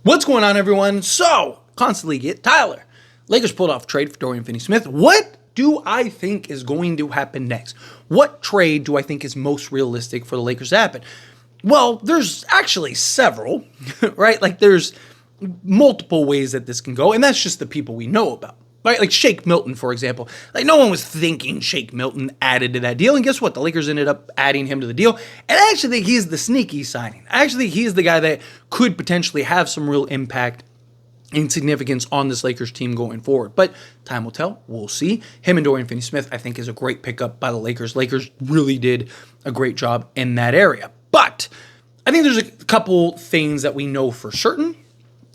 What's going on, everyone? So, constantly get Tyler. Lakers pulled off a trade for Dorian Finney-Smith. What do I think is going to happen next? What trade do I think is most realistic for the Lakers to happen? Well, there's actually several, right? Like, there's multiple ways that this can go, and that's just the people we know about, right? Like Shake Milton, for example. Like, no one was thinking Shake Milton added to that deal, and guess what? The Lakers ended up adding him to the deal, and I actually think he's the sneaky signing. I actually think he's the guy that could potentially have some real impact and significance on this Lakers team going forward. But time will tell. We'll see. Him and Dorian Finney-Smith, I think, is a great pickup by the Lakers. Lakers really did a great job in that area. But I think there's a couple things that we know for certain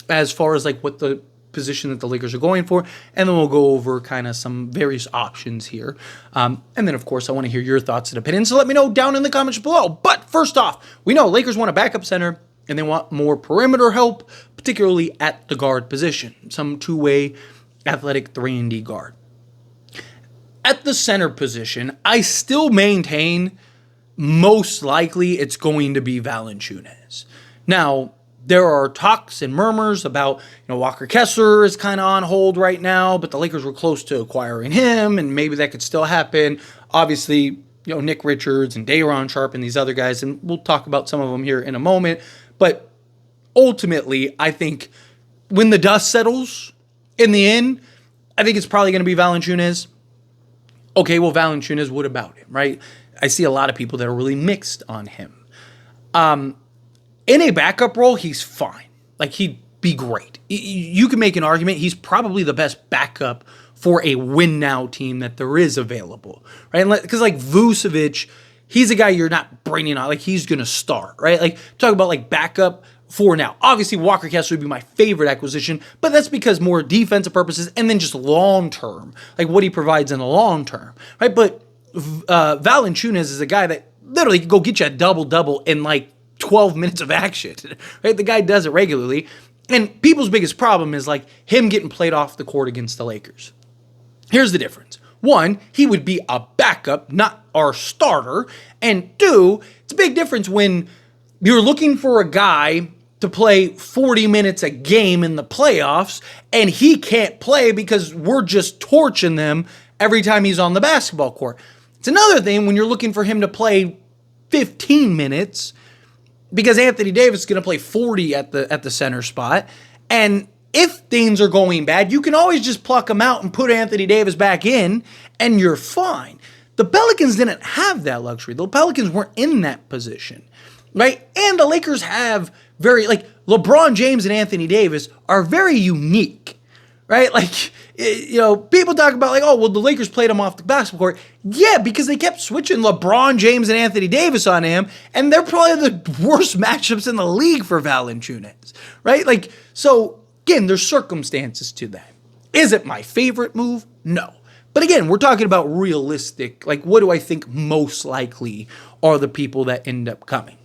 as far as like what the position that the Lakers are going for, and then we'll go over kind of some various options here. And then, of course, I want to hear your thoughts and opinions, so let me know down in the comments below. But first off, we know Lakers want a backup center, and they want more perimeter help, particularly at the guard position. Some two-way athletic 3-and-D guard. At the center position, I still maintain most likely it's going to be Valanciunas. Now, there are talks and murmurs about, Walker Kessler is kind of on hold right now, but the Lakers were close to acquiring him, and maybe that could still happen. Obviously, Nick Richards and Dorian Sharp and these other guys, and we'll talk about some of them here in a moment. But ultimately, I think when the dust settles in the end, I think it's probably going to be Valanciunas. Okay, well, Valanciunas, what about him, right? I see a lot of people that are really mixed on him. In a backup role, he's fine. Like, he'd be great. You can make an argument he's probably the best backup for a win-now team that there is available, right? Because, like, Vucevic, he's a guy you're not bringing on. Like, he's going to start, right? Like, talk about, like, backup for now. Obviously, Walker Kessler would be my favorite acquisition, but that's because more defensive purposes and then just long-term, like what he provides in the long term, right? But Valanciunas is a guy that literally could go get you a double-double in, like, 12 minutes of action, right? The guy does it regularly. And people's biggest problem is, like, him getting played off the court against the Lakers. Here's the difference. One, he would be a backup, not our starter. And two, it's a big difference when you're looking for a guy to play 40 minutes a game in the playoffs, and he can't play because we're just torching them every time he's on the basketball court. It's another thing when you're looking for him to play 15 minutes because Anthony Davis is going to play 40 at the center spot. And if things are going bad, you can always just pluck him out and put Anthony Davis back in, and you're fine. The Pelicans didn't have that luxury. The Pelicans weren't in that position, right? And the Lakers have LeBron James and Anthony Davis are very unique, right? Like, people talk about like, oh, well, the Lakers played him off the basketball court. Yeah, because they kept switching LeBron James and Anthony Davis on him, and they're probably the worst matchups in the league for Valanciunas, right? Like, so again, there's circumstances to that. Is it my favorite move? No. But again, we're talking about realistic, like, what do I think most likely are the people that end up coming,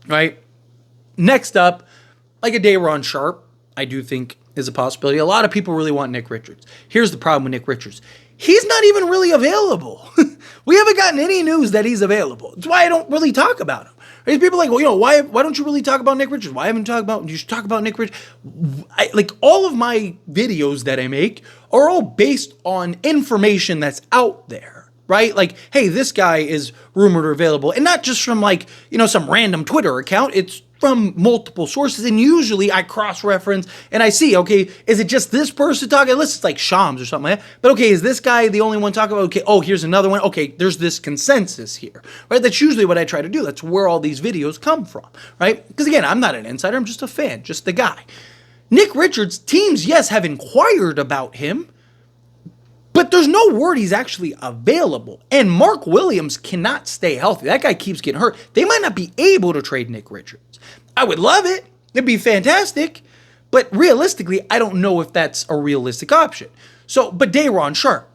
right? Next up, like a Dorian Sharp, I do think is a possibility. A lot of people really want Nick Richards. Here's the problem with Nick Richards. He's not even really available. We haven't gotten any news that he's available. That's why I don't really talk about him. There's people like, well, why don't you really talk about Nick Richards? Why haven't you should talk about Nick Richards? All of my videos that I make are all based on information that's out there, right? Like, hey, this guy is rumored or available. And not just from some random Twitter account. It's from multiple sources, and usually I cross-reference and I see, okay, is it just this person talking? Unless it's like Shams or something like that. But okay, is this guy the only one talking about? Okay, oh, here's another one. Okay, there's this consensus here, right? That's usually what I try to do. That's where all these videos come from, right? Because again, I'm not an insider. I'm just a fan, just the guy. Nick Richards, teams, yes, have inquired about him, but there's no word he's actually available. And Mark Williams cannot stay healthy. That guy keeps getting hurt. They might not be able to trade Nick Richards. I would love it. It'd be fantastic. But realistically, I don't know if that's a realistic option. But Dorian Sharp.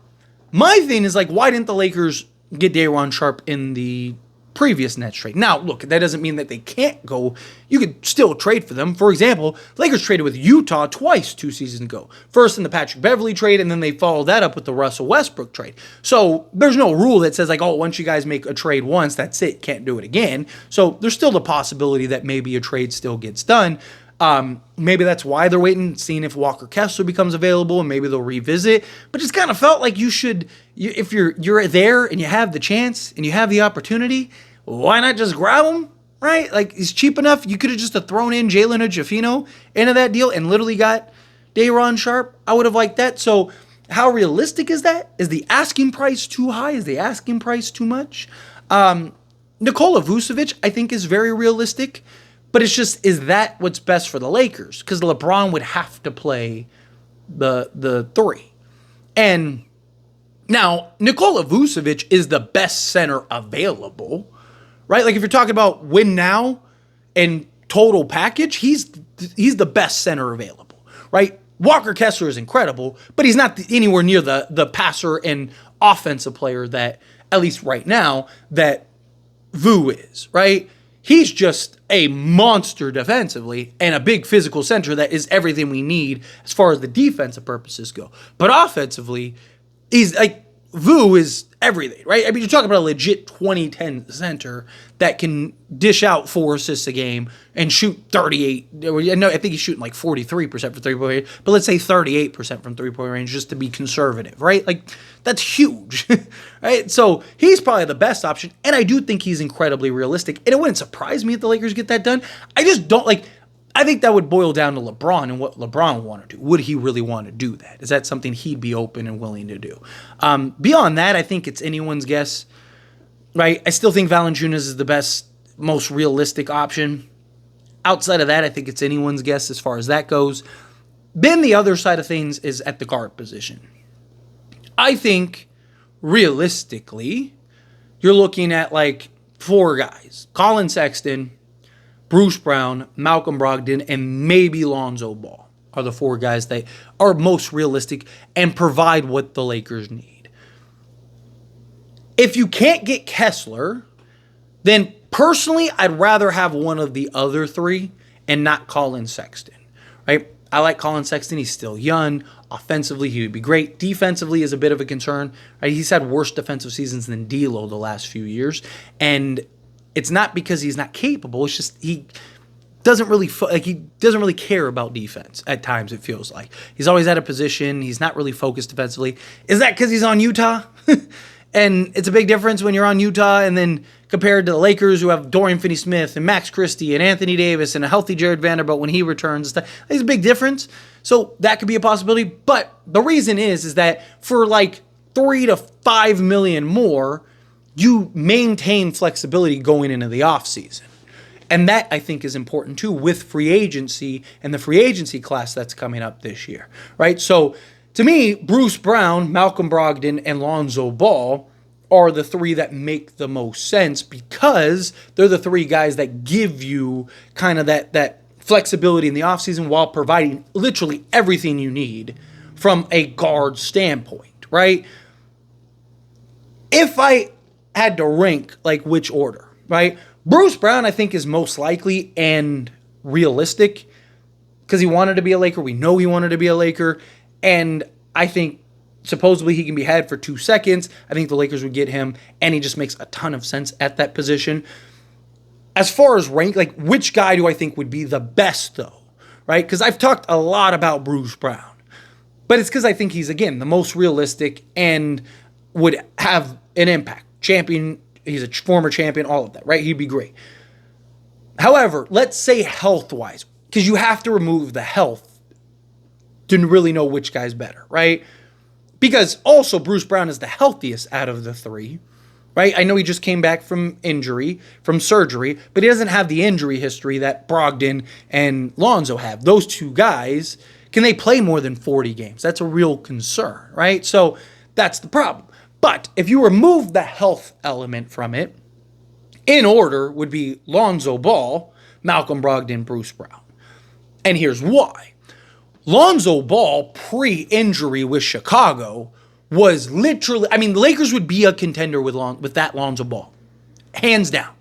My thing is, like, why didn't the Lakers get Dorian Sharp in the previous Nets trade? Now, look, that doesn't mean that they can't go. You could still trade for them. For example, Lakers traded with Utah twice 2 seasons ago. First in the Patrick Beverley trade, and then they followed that up with the Russell Westbrook trade. So there's no rule that says, like, oh, once you guys make a trade once, that's it. Can't do it again. So there's still the possibility that maybe a trade still gets done. Maybe that's why they're waiting, seeing if Walker Kessler becomes available, and maybe they'll revisit. But it's kind of felt like if you're there and you have the chance and you have the opportunity, why not just grab him, right? Like, he's cheap enough. You could have just thrown in Jalen Ojafino into that deal and literally got Day'Ron Sharpe. I would have liked that. So how realistic is that? Is the asking price too high? Is the asking price too much? Nikola Vucevic, I think, is very realistic. But it's just, is that what's best for the Lakers? Because LeBron would have to play the three. And now, Nikola Vucevic is the best center available, right? Like, if you're talking about win now and total package, he's the best center available, right? Walker Kessler is incredible, but he's not anywhere near the passer and offensive player that, at least right now, that Vu is, right? He's just a monster defensively and a big physical center that is everything we need as far as the defensive purposes go. But offensively, he's like, Vu is everything, right? I mean, you're talking about a legit 2010 center that can dish out 4 assists a game and shoot 38. No, I think he's shooting like 43% from three-point range, but let's say 38% from three-point range just to be conservative, right? Like, that's huge, right? So he's probably the best option, and I do think he's incredibly realistic, and it wouldn't surprise me if the Lakers get that done. I just don't like... I think that would boil down to LeBron and what LeBron would want to do. Would he really want to do that? Is that something he'd be open and willing to do? Beyond that, I think it's anyone's guess, right? I still think Valanciunas is the best, most realistic option. Outside of that, I think it's anyone's guess as far as that goes. Then the other side of things is at the guard position. I think, realistically, you're looking at like 4 guys. Colin Sexton, Bruce Brown, Malcolm Brogdon, and maybe Lonzo Ball are the 4 guys that are most realistic and provide what the Lakers need. If you can't get Kessler, then personally, I'd rather have one of the other 3 and not Colin Sexton, right? I like Colin Sexton. He's still young. Offensively, he would be great. Defensively is a bit of a concern, right? He's had worse defensive seasons than D'Lo the last few years, and it's not because he's not capable. It's just he doesn't really care about defense at times, it feels like. He's always out of position. He's not really focused defensively. Is that because he's on Utah? And it's a big difference when you're on Utah and then compared to the Lakers who have Dorian Finney-Smith and Max Christie and Anthony Davis and a healthy Jared Vanderbilt when he returns. There's a big difference. So that could be a possibility. But the reason is that for like $3 to $5 million more, you maintain flexibility going into the offseason. And that, I think, is important, too, with free agency and the free agency class that's coming up this year, right? So, to me, Bruce Brown, Malcolm Brogdon, and Lonzo Ball are the 3 that make the most sense because they're the 3 guys that give you kind of that flexibility in the offseason while providing literally everything you need from a guard standpoint, right? If I had to rank like which order, right? Bruce Brown, I think, is most likely and realistic because he wanted to be a Laker. We know he wanted to be a Laker. And I think supposedly he can be had for 2 seconds. I think the Lakers would get him, and he just makes a ton of sense at that position. As far as rank, like which guy do I think would be the best though, right? Because I've talked a lot about Bruce Brown, but it's because I think he's, again, the most realistic and would have an impact. Champion, he's a former champion, all of that, right? He'd be great. However, let's say health-wise, because you have to remove the health to really know which guy's better, right? Because also Bruce Brown is the healthiest out of the 3, right? I know he just came back from surgery, but he doesn't have the injury history that Brogdon and Lonzo have. Those 2 guys, can they play more than 40 games? That's a real concern, right? So that's the problem. But if you remove the health element from it, in order would be Lonzo Ball, Malcolm Brogdon, Bruce Brown. And here's why. Lonzo Ball, pre-injury with Chicago, was literally... I mean, the Lakers would be a contender with that Lonzo Ball. Hands down.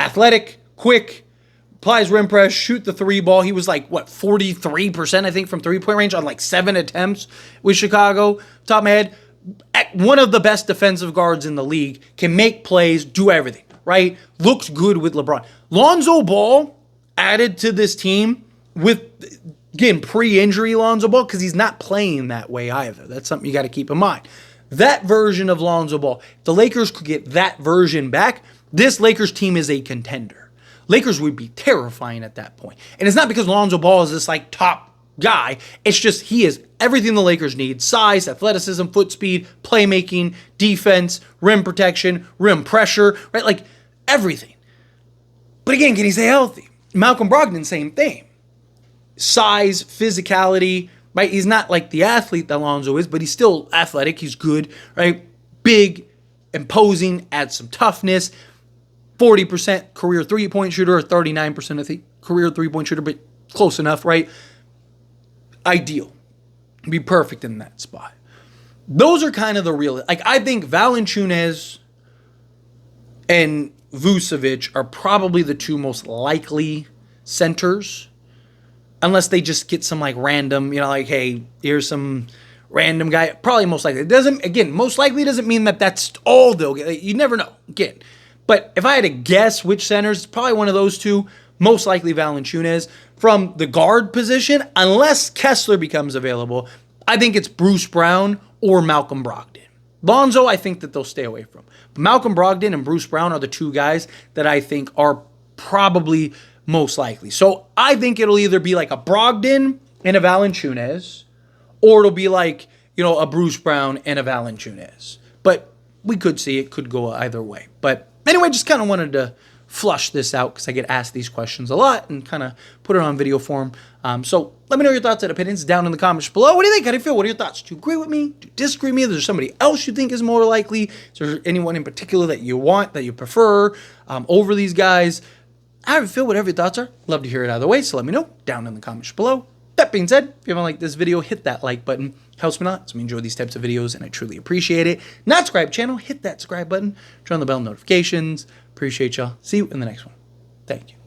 Athletic, quick, applies rim press, shoot the 3 ball. He was like, 43%, I think, from three-point range on like 7 attempts with Chicago. Top of my head. One of the best defensive guards in the league, can make plays, do everything, right? Looks good with LeBron. Lonzo Ball added to this team with, again, pre-injury Lonzo Ball, because he's not playing that way either. That's something you got to keep in mind. That version of Lonzo Ball, if the Lakers could get that version back, this Lakers team is a contender. Lakers would be terrifying at that point. And it's not because Lonzo Ball is this like top guy. It's just he is everything the Lakers need. Size, athleticism, foot speed, playmaking, defense, rim protection, rim pressure, right? Like everything. But again, can he stay healthy? Malcolm Brogdon, same thing. Size, physicality, right? He's not like the athlete that Lonzo is, but he's still athletic. He's good, right? Big, imposing, adds some toughness. 40% career three-point shooter, or 39% of the career three-point shooter, but close enough, right? Ideal. Be perfect in that spot. Those are kind of the real... Like, I think Valanciunas and Vucevic are probably the two most likely centers, unless they just get some, like, random, like, hey, here's some random guy. Probably most likely. It doesn't... Again, most likely doesn't mean that that's all they'll get. You never know. Again... But if I had to guess which centers, it's probably one of those two, most likely Valanciunas. From the guard position, unless Kessler becomes available, I think it's Bruce Brown or Malcolm Brogdon. Lonzo, I think that they'll stay away from. But Malcolm Brogdon and Bruce Brown are the two guys that I think are probably most likely. So I think it'll either be like a Brogdon and a Valanciunas, or it'll be like, a Bruce Brown and a Valanciunas. But we could see it could go either way. But anyway, just kind of wanted to flush this out because I get asked these questions a lot and kind of put it on video form. So let me know your thoughts and opinions down in the comments below. What do you think? How do you feel? What are your thoughts? Do you agree with me? Do you disagree with me? Is there somebody else you think is more likely? Is there anyone in particular that you want, that you prefer over these guys? How do you feel? Whatever your thoughts are. Love to hear it either way. So let me know down in the comments below. That being said, if you haven't liked this video, hit that like button. Helps me a lot. So I enjoy these types of videos, and I truly appreciate it. Not subscribe channel, hit that subscribe button. Turn on the bell notifications. Appreciate y'all. See you in the next one. Thank you.